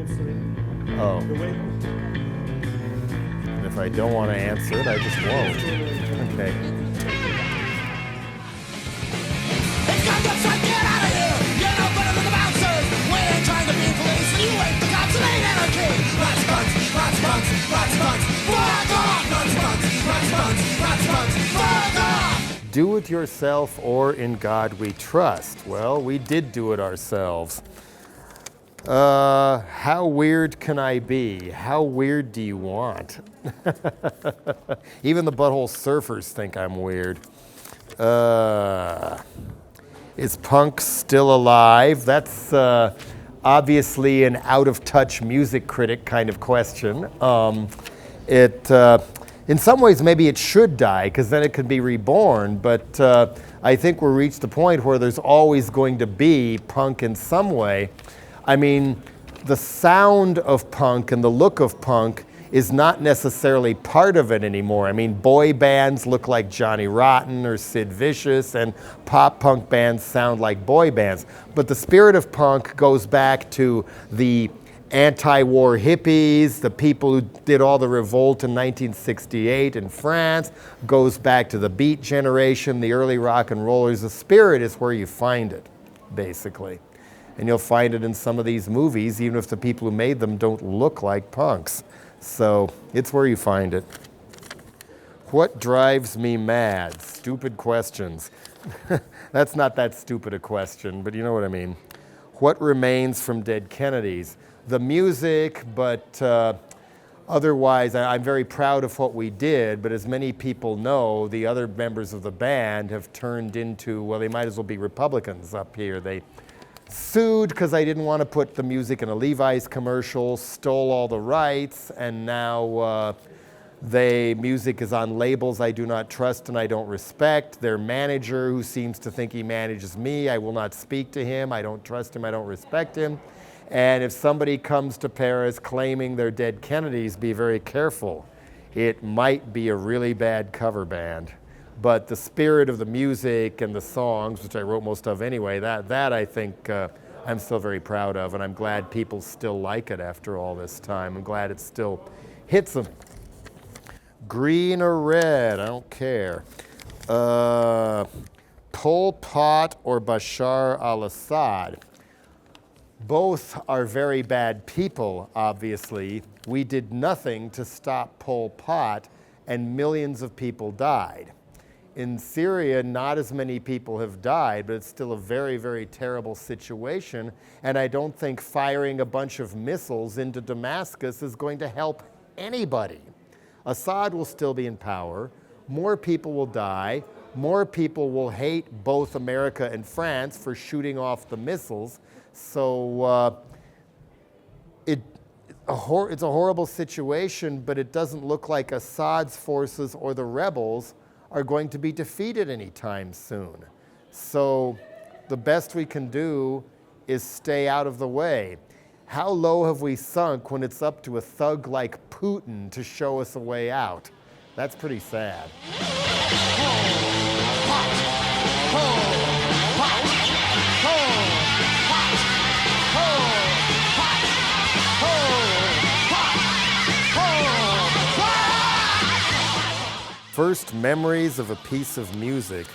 Oh. And if I don't want to answer it, I just won't. Okay. It's got to try, get out of here. You're no better than the bouncers. When they're trying to be police, and you wait the cops and ain't anarchy. Rats, bunts, rats, bunts, rats, bunts. Fuck off! Rats, bunts, rats, bunts, rats, bunts. Fuck off! Do it yourself or in God we trust. Well, we did do it ourselves. How weird can I be? How weird do you want? Even the butthole surfers think I'm weird. Is punk still alive? That's obviously an out-of-touch music critic kind of question. In some ways, maybe it should die, because then it could be reborn, but I think we've reached the point where there's always going to be punk in some way. I mean, the sound of punk and the look of punk is not necessarily part of it anymore. I mean, boy bands look like Johnny Rotten or Sid Vicious, and pop punk bands sound like boy bands. But the spirit of punk goes back to the anti-war hippies, the people who did all the revolt in 1968 in France, goes back to the Beat generation, the early rock and rollers. The spirit is where you find it, basically. And you'll find it in some of these movies, even if the people who made them don't look like punks. So it's where you find it. What drives me mad? Stupid questions. That's not that stupid a question, but you know what I mean. What remains from dead Kennedys? The music, but otherwise I'm very proud of what we did, but as many people know, the other members of the band have turned into, well, they might as well be Republicans up here. They sued because I didn't want to put the music in a Levi's commercial, stole all the rights, and now music is on labels I do not trust and I don't respect. Their manager, who seems to think he manages me, I will not speak to him. I don't trust him. I don't respect him. And if somebody comes to Paris claiming they're dead Kennedys, be very careful. It might be a really bad cover band. But the spirit of the music and the songs, which I wrote most of anyway, that I think I'm still very proud of, and I'm glad people still like it after all this time. I'm glad it still hits them. Green or red, I don't care. Pol Pot or Bashar al-Assad. Both are very bad people, obviously. We did nothing to stop Pol Pot, and millions of people died. In Syria, not as many people have died, but it's still a very, very terrible situation. And I don't think firing a bunch of missiles into Damascus is going to help anybody. Assad will still be in power. More people will die. More people will hate both America and France for shooting off the missiles. So it's a horrible situation, but it doesn't look like Assad's forces or the rebels are going to be defeated anytime soon. So the best we can do is stay out of the way. How low have we sunk when it's up to a thug like Putin to show us a way out? That's pretty sad. First memories of a piece of music.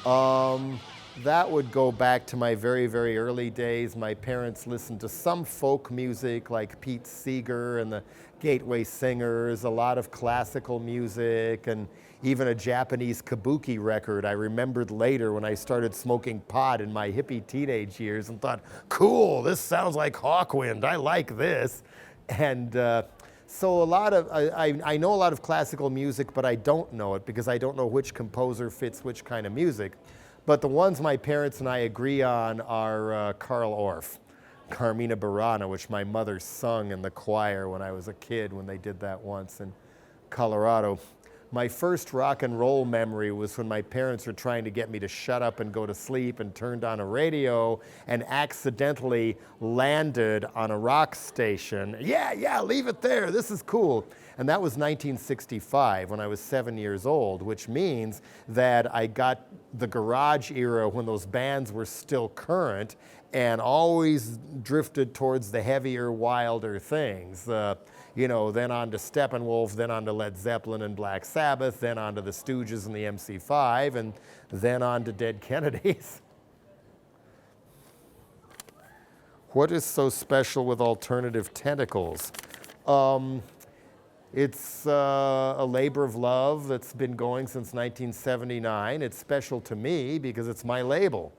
That would go back to my very, very early days. My parents listened to some folk music like Pete Seeger and the Gateway Singers, a lot of classical music, and even a Japanese kabuki record I remembered later when I started smoking pot in my hippie teenage years and thought, cool, this sounds like Hawkwind, I like this. And so I know a lot of classical music, but I don't know it because I don't know which composer fits which kind of music. But the ones my parents and I agree on are Carl Orff, Carmina Burana, which my mother sung in the choir when I was a kid when they did that once in Colorado. My first rock and roll memory was when my parents were trying to get me to shut up and go to sleep and turned on a radio and accidentally landed on a rock station. Yeah, leave it there, this is cool. And that was 1965 when I was 7 years old, which means that I got the garage era when those bands were still current, and always drifted towards the heavier, wilder things. Then on to Steppenwolf, then on to Led Zeppelin and Black Sabbath, then on to the Stooges and the MC5, and then on to Dead Kennedys. What is so special with Alternative Tentacles? It's a labor of love that's been going since 1979. It's special to me because it's my label,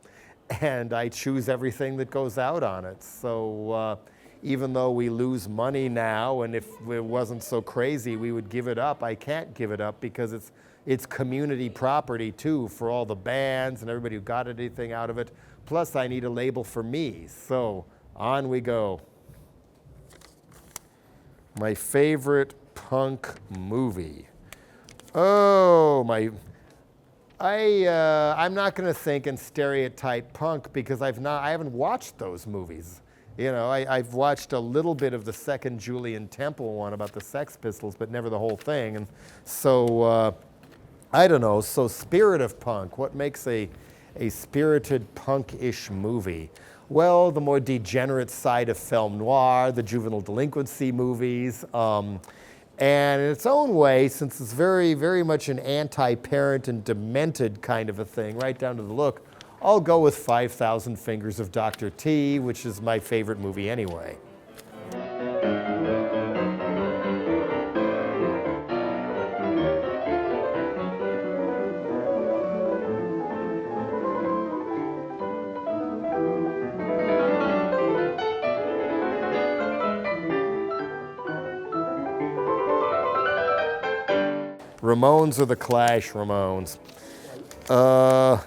and I choose everything that goes out on it. So even though we lose money now, and if it wasn't so crazy, we would give it up, I can't give it up because it's community property too for all the bands and everybody who got anything out of it. Plus, I need a label for me. So on we go. My favorite punk movie. I'm not going to think in stereotype punk because I haven't watched those movies. I've watched a little bit of the second Julian Temple one about the Sex Pistols, but never the whole thing. And so I don't know. So spirit of punk. What makes a spirited punk-ish movie? Well, the more degenerate side of film noir, the juvenile delinquency movies. And in its own way, since it's very, very much an anti-parent and demented kind of a thing, right down to the look, I'll go with 5,000 Fingers of Dr. T, which is my favorite movie anyway. Ramones or the Clash Ramones? I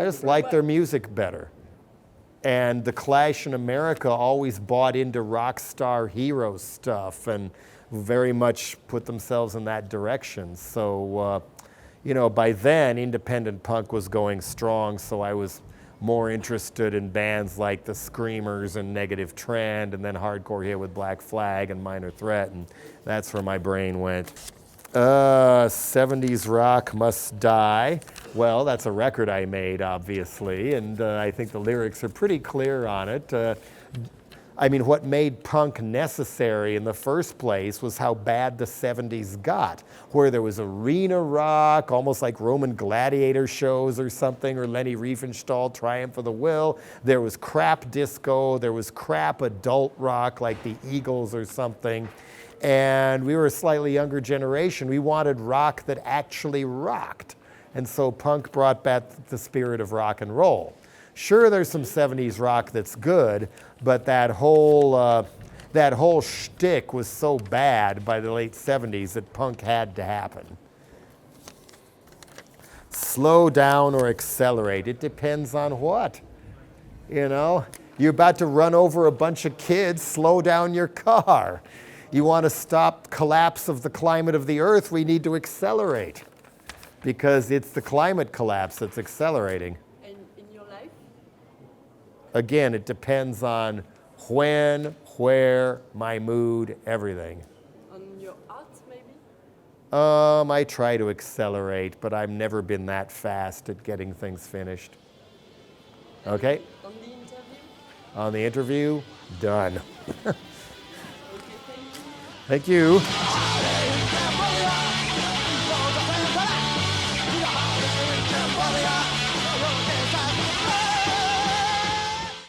just like their music better. And the Clash in America always bought into rock star hero stuff and very much put themselves in that direction. So, by then, independent punk was going strong, so I was more interested in bands like the Screamers and Negative Trend, and then hardcore here with Black Flag and Minor Threat, and that's where my brain went. 70s rock must die. Well, that's a record I made, obviously, and I think the lyrics are pretty clear on it. What made punk necessary in the first place was how bad the 70s got, where there was arena rock, almost like Roman gladiator shows or something, or Leni Riefenstahl, Triumph of the Will. There was crap disco, there was crap adult rock like the Eagles or something. And we were a slightly younger generation. We wanted rock that actually rocked. And so punk brought back the spirit of rock and roll. Sure, there's some 70s rock that's good, but that whole shtick was so bad by the late 70s that punk had to happen. Slow down or accelerate. It depends on what. You're about to run over a bunch of kids, slow down your car. You want to stop collapse of the climate of the earth, we need to accelerate because it's the climate collapse that's accelerating. And in your life? Again, it depends on when, where, my mood, everything. On your art, maybe? I try to accelerate, but I've never been that fast at getting things finished. Okay? On the interview? On the interview, done. Okay, thank you. Thank you.